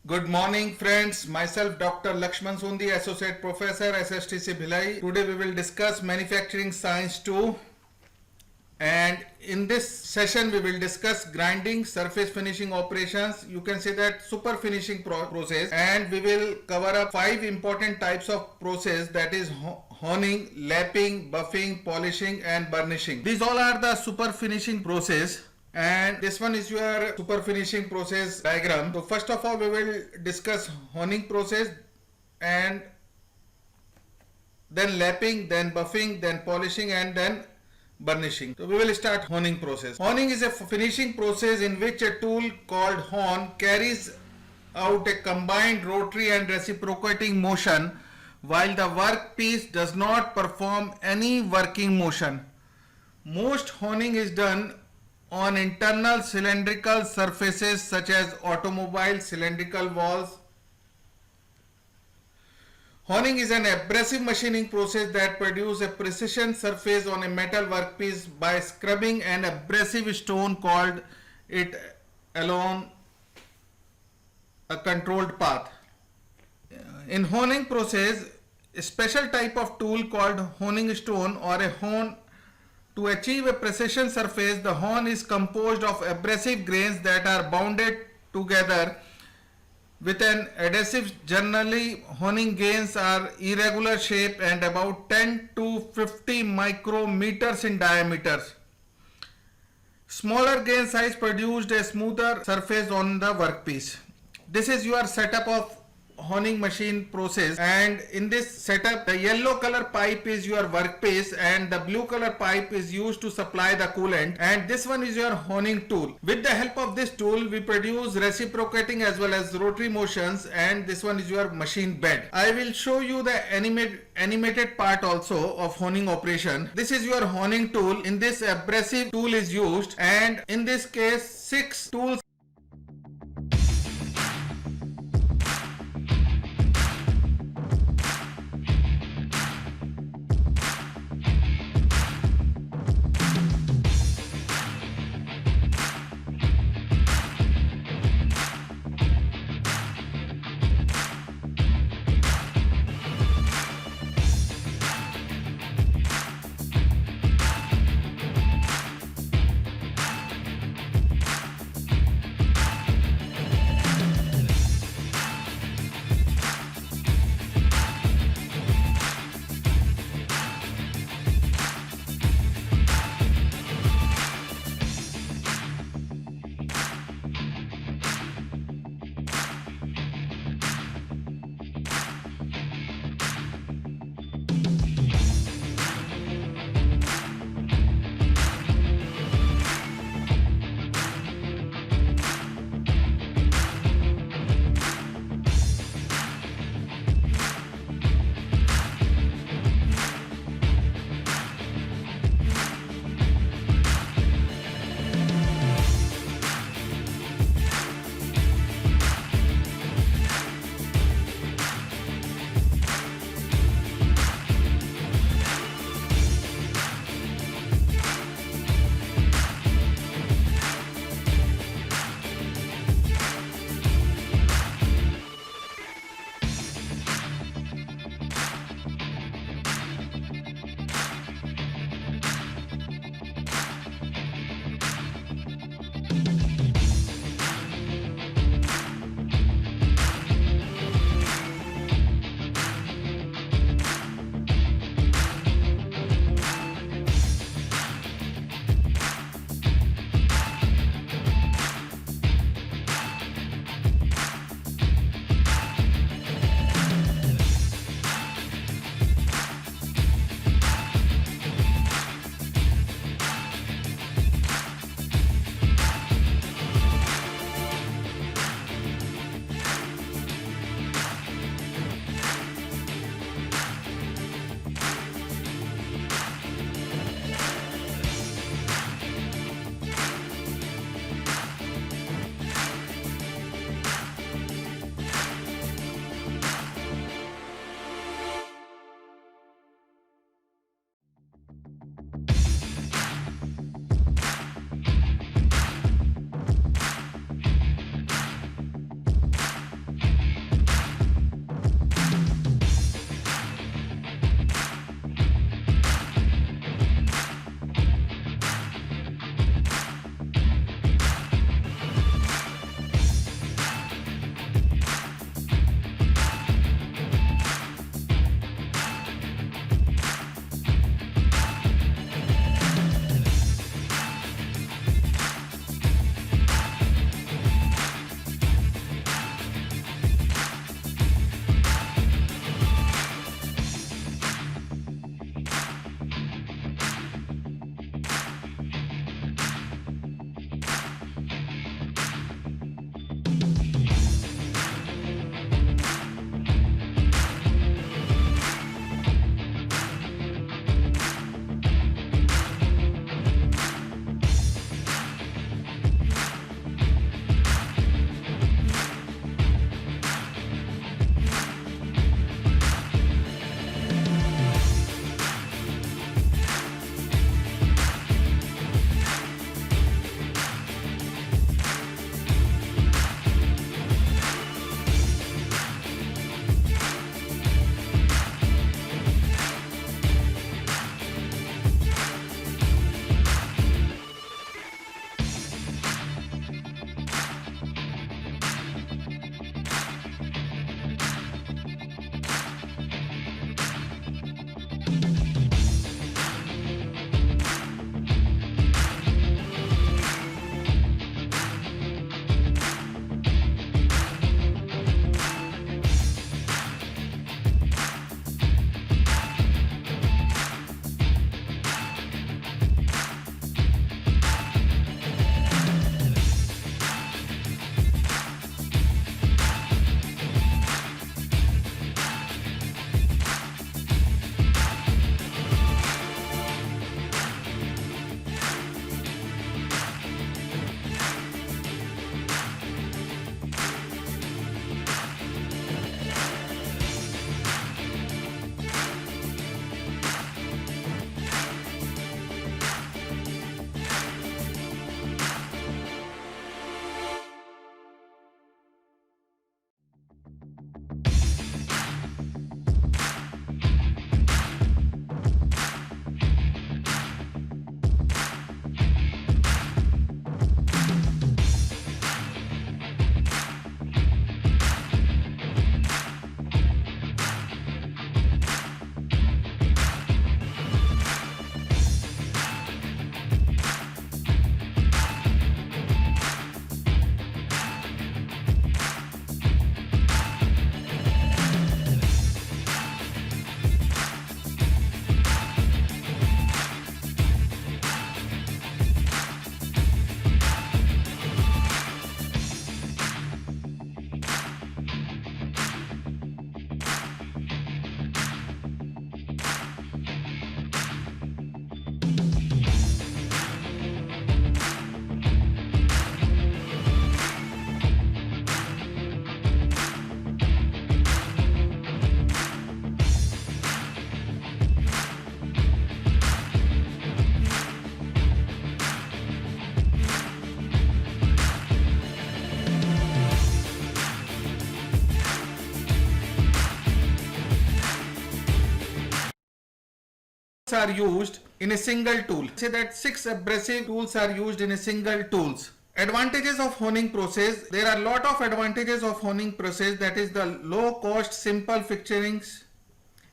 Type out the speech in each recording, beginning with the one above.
Good morning, friends. Myself, Dr. Lakshman Sundi, Associate Professor, SSTC Bhilai. Today we will discuss Manufacturing Science 2. And in this session, we will discuss grinding, surface finishing operations. You can say that super finishing process. And we will cover up 5 important types of process, that is honing, lapping, buffing, polishing and burnishing. These all are the super finishing process. And this one is your super finishing process diagram. So first of all, we will discuss honing process, and then lapping, then buffing, then polishing and then burnishing. So we will start honing process. Honing is a finishing process in which a tool called hone carries out a combined rotary and reciprocating motion while the workpiece does not perform any working motion. Most honing is done on internal cylindrical surfaces such as automobile cylindrical walls. Honing is an abrasive machining process that produces a precision surface on a metal workpiece by scrubbing an abrasive stone called it along a controlled path. In honing process, a special type of tool called honing stone or a hone. To achieve a precision surface, the hone is composed of abrasive grains that are bounded together with an adhesive. Generally, honing grains are irregular shape and about 10 to 50 micrometers in diameter. Smaller grain size produced a smoother surface on the workpiece. This is your setup of honing machine process, and in this setup the yellow color pipe is your workpiece and the blue color pipe is used to supply the coolant, and this one is your honing tool. With the help of this tool we produce reciprocating as well as rotary motions, and this one is your machine bed. I will show you the animated part also of honing operation. This is your honing tool. In this abrasive tool is used, and in this case 6 tools are used in a single tool. Say that 6 abrasive tools are used in a single tools. Advantages of honing process. There are a lot of advantages of honing process, that is the low cost, simple fixturings,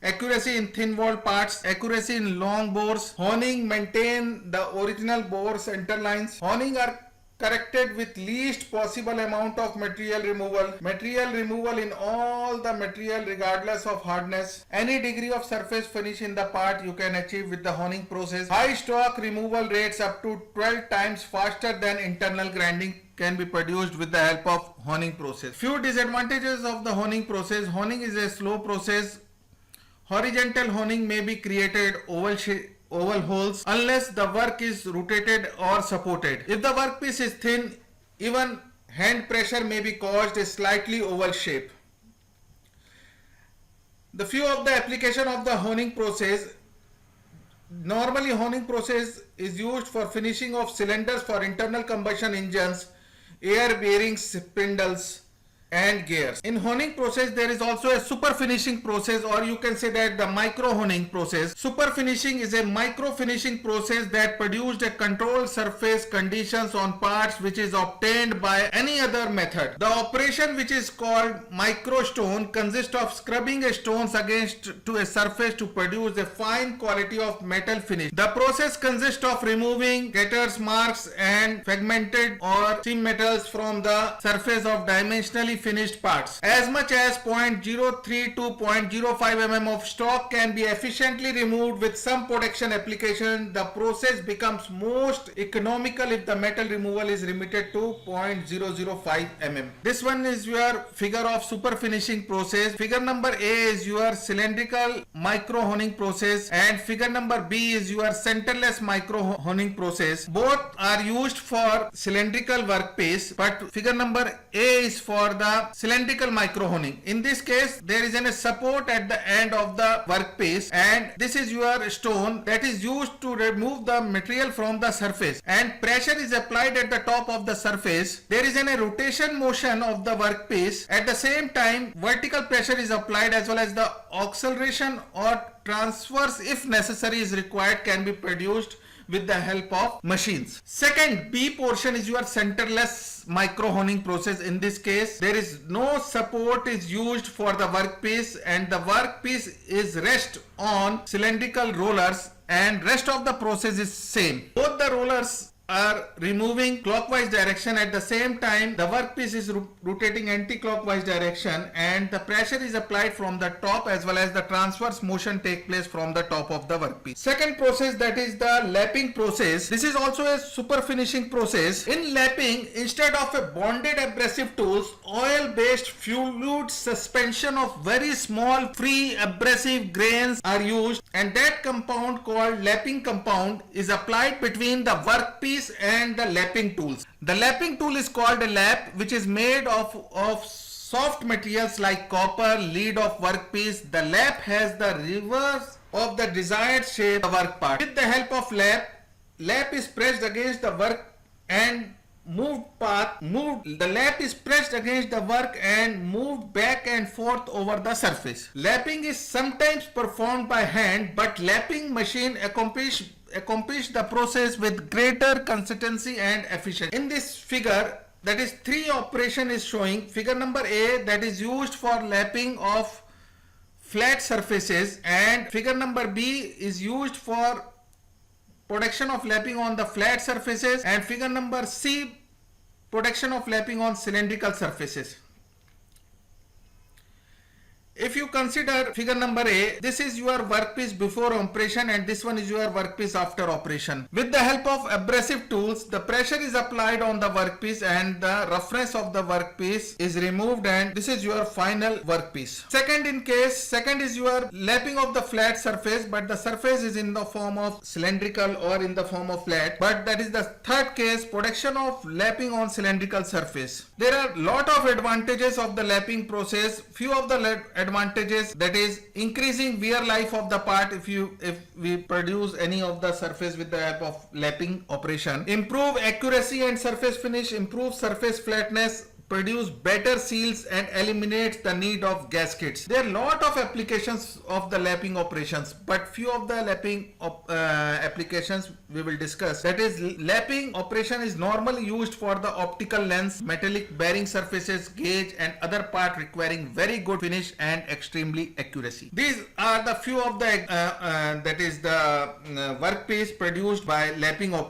accuracy in thin wall parts, accuracy in long bores. Honing maintain the original bore center lines. Honing are corrected with least possible amount of material removal. Material removal in all the material regardless of hardness. Any degree of surface finish in the part you can achieve with the honing process. High stock removal rates up to 12 times faster than internal grinding can be produced with the help of honing process. Few disadvantages of the honing process. Honing is a slow process. Horizontal honing may be created oval holes unless the work is rotated or supported. If the workpiece is thin, even hand pressure may be caused a slightly oval shape. The few of the application of the honing process. Normally honing process is used for finishing of cylinders for internal combustion engines, air bearings, spindles and gears. In honing process there is also a super finishing process, or you can say that the micro honing process. Super finishing is a micro finishing process that produced a controlled surface conditions on parts which is obtained by any other method. The operation, which is called micro stone, consists of scrubbing a stones against to a surface to produce a fine quality of metal finish. The process consists of removing getters, marks and fragmented or seam metals from the surface of dimensionally finished parts. As much as 0.03 to 0.05 mm of stock can be efficiently removed with some protection application. The process becomes most economical if the metal removal is limited to 0.005 mm. This one is your figure of super finishing process. Figure number A is your cylindrical micro honing process and figure number B is your centerless micro honing process. Both are used for cylindrical workpiece, but figure number A is for the cylindrical micro honing. In this case there is a support at the end of the workpiece and this is your stone that is used to remove the material from the surface, and pressure is applied at the top of the surface. There is a rotation motion of the workpiece. At the same time vertical pressure is applied as well as the acceleration or transverse, if necessary is required, can be produced with the help of machines. Second, B portion is your centerless micro honing process. In this case there is no support is used for the workpiece and the workpiece is rest on cylindrical rollers and rest of the process is same. Both the rollers are removing clockwise direction. At the same time the workpiece is rotating anti-clockwise direction and the pressure is applied from the top as well as the transverse motion take place from the top of the workpiece. Second process, that is the lapping process. This is also a super finishing process. In lapping, instead of a bonded abrasive tools, oil based fluid suspension of very small free abrasive grains are used, and that compound called lapping compound is applied between the workpiece and the lapping tools. The lapping tool is called a lap, which is made of soft materials like copper, lead of workpiece. The lap has the reverse of the desired shape of the work part. With the help of lap is pressed against the work and the lap is pressed against the work and moved back and forth over the surface. Lapping is sometimes performed by hand, but lapping machine accomplish the process with greater consistency and efficiency. In this figure, that is 3 operation is showing. Figure number A, that is used for lapping of flat surfaces, and figure number B is used for production of lapping on the flat surfaces, and figure number C, production of lapping on cylindrical surfaces. If you consider figure number A, this is your workpiece before operation and this one is your workpiece after operation. With the help of abrasive tools, the pressure is applied on the workpiece and the roughness of the workpiece is removed, and this is your final workpiece. Second is your lapping of the flat surface, but the surface is in the form of cylindrical or in the form of flat, but that is the third case, production of lapping on cylindrical surface. There are lot of advantages of the lapping process. Few of the advantages, that is increasing wear life of the part if we produce any of the surface with the help of lapping operation. Improve accuracy and surface finish, improve surface flatness, produce better seals and eliminates the need of gaskets. There are lot of applications of the lapping operations, but few of the lapping applications we will discuss. That is, lapping operation is normally used for the optical lens, metallic bearing surfaces, gauge and other part requiring very good finish and extremely accuracy. These are the few of the that is the workpiece produced by lapping operation.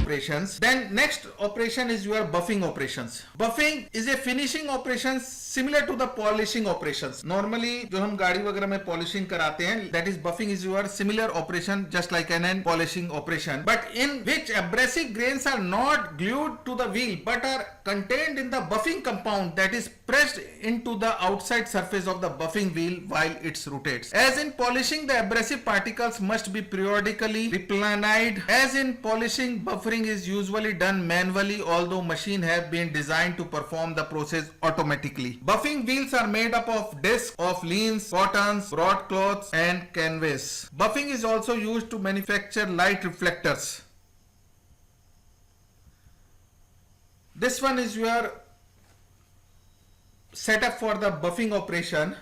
Operations. Then next operation is your buffing operations. Buffing is a finishing operation similar to the polishing operations. Normally जो हम गाड़ी वगैरह में polishing कराते हैं, that is buffing is your similar operation just like an polishing operation, but in which abrasive grains are not glued to the wheel but are contained in the buffing compound that is pressed into the outside surface of the buffing wheel while it rotates. As in polishing, the abrasive particles must be periodically replenished. As in polishing, buffering is usually done manually, although machines have been designed to perform the process automatically. Buffing wheels are made up of discs of liens, cottons, broadcloths and canvas. Buffing is also used to manufacture light reflectors. This one is your setup for the buffing operation.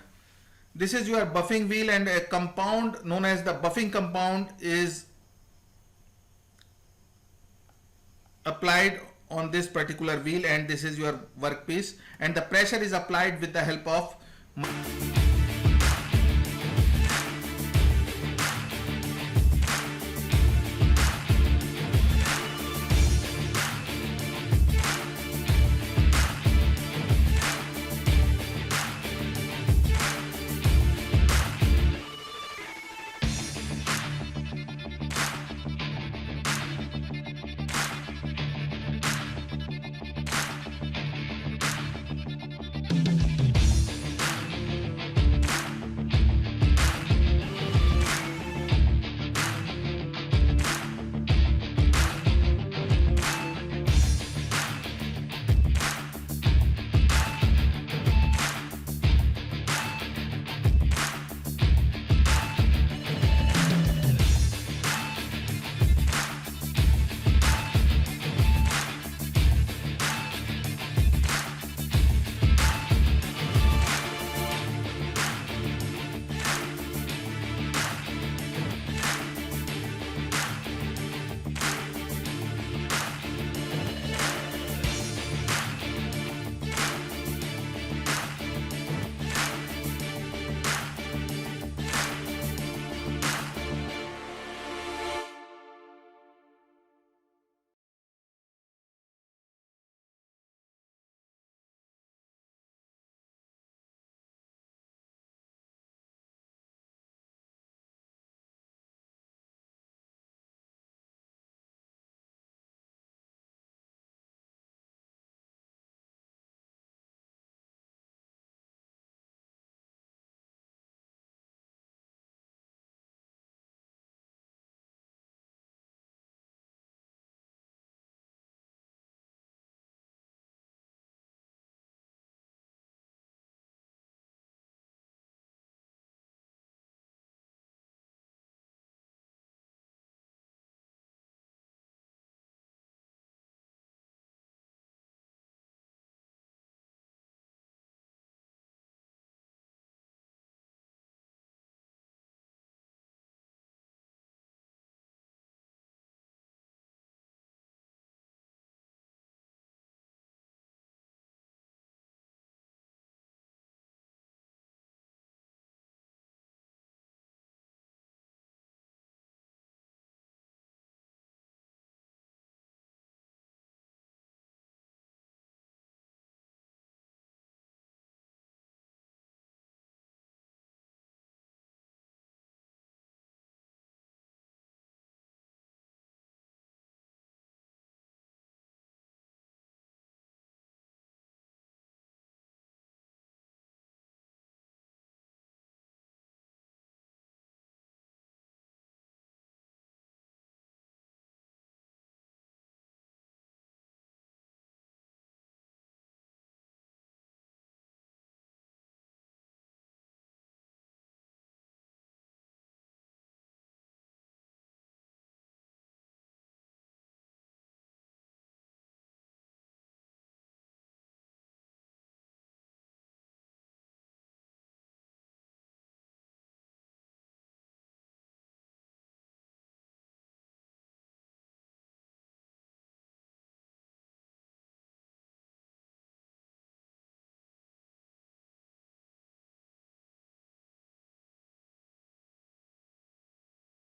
This is your buffing wheel and a compound known as the buffing compound is applied on this particular wheel, and this is your workpiece, and the pressure is applied with the help of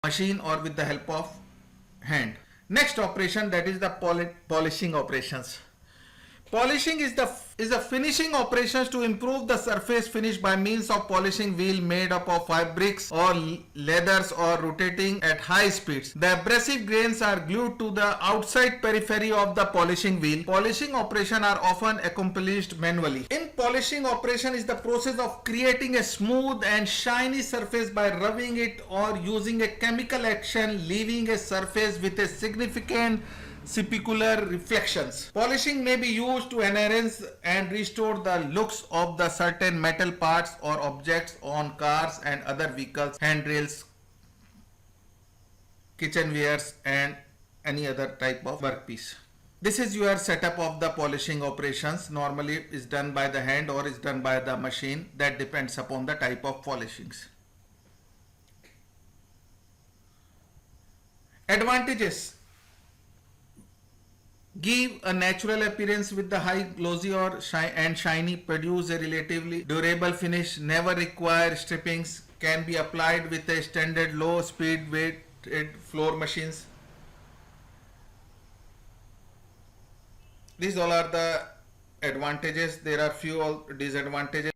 machine or with the help of hand. Next operation, that is the polishing operations. Polishing is the finishing operations to improve the surface finish by means of polishing wheel made up of fabrics or leathers or rotating at high speeds. The abrasive grains are glued to the outside periphery of the polishing wheel. Polishing operation are often accomplished manually. In polishing operation is the process of creating a smooth and shiny surface by rubbing it or using a chemical action, leaving a surface with a significant specular reflections. Polishing may be used to enhance and restore the looks of the certain metal parts or objects on cars and other vehicles, handrails, kitchenwares and any other type of workpiece. This is your setup of the polishing operations. Normally is done by the hand or is done by the machine. That depends upon the type of polishings. Advantages: give a natural appearance with the high glossy or shiny, produce a relatively durable finish, never require strippings, can be applied with a standard low speed weighted floor machines. These all are the advantages. There are few disadvantages.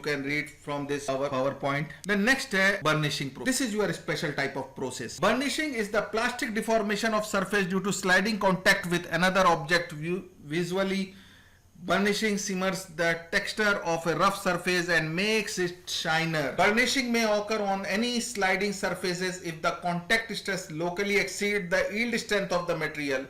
can read from this our PowerPoint. The next burnishing process. This is your special type of process. Burnishing is the plastic deformation of surface due to sliding contact with another object. Visually, burnishing simmers the texture of a rough surface and makes it shiner. Burnishing may occur on any sliding surfaces if the contact stress locally exceeds the yield strength of the material.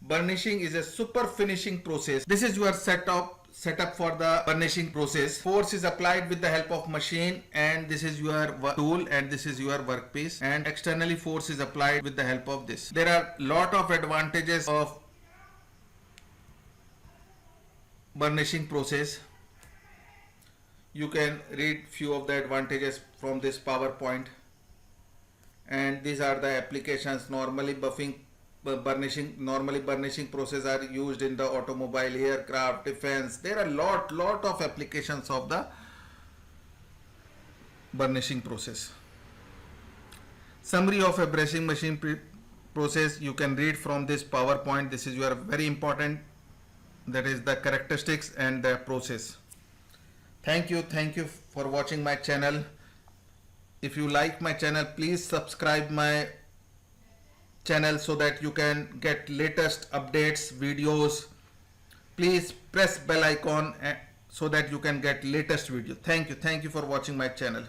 Burnishing is a super finishing process. This is your setup for the burnishing process. Force is applied with the help of machine, and this is your tool, and this is your workpiece, and externally force is applied with the help of this. There are lot of advantages of burnishing process. You can read few of the advantages from this PowerPoint, and these are the applications. Normally burnishing process are used in the automobile, aircraft, defense. There are lot of applications of the burnishing process. Summary of a brushing machine process you can read from this PowerPoint. This is your very important, that is the characteristics and the process. Thank you for watching my channel. If you like my channel, please subscribe my channel so that you can get latest updates, videos. Please press bell icon so that you can get latest video. Thank you for watching my channel.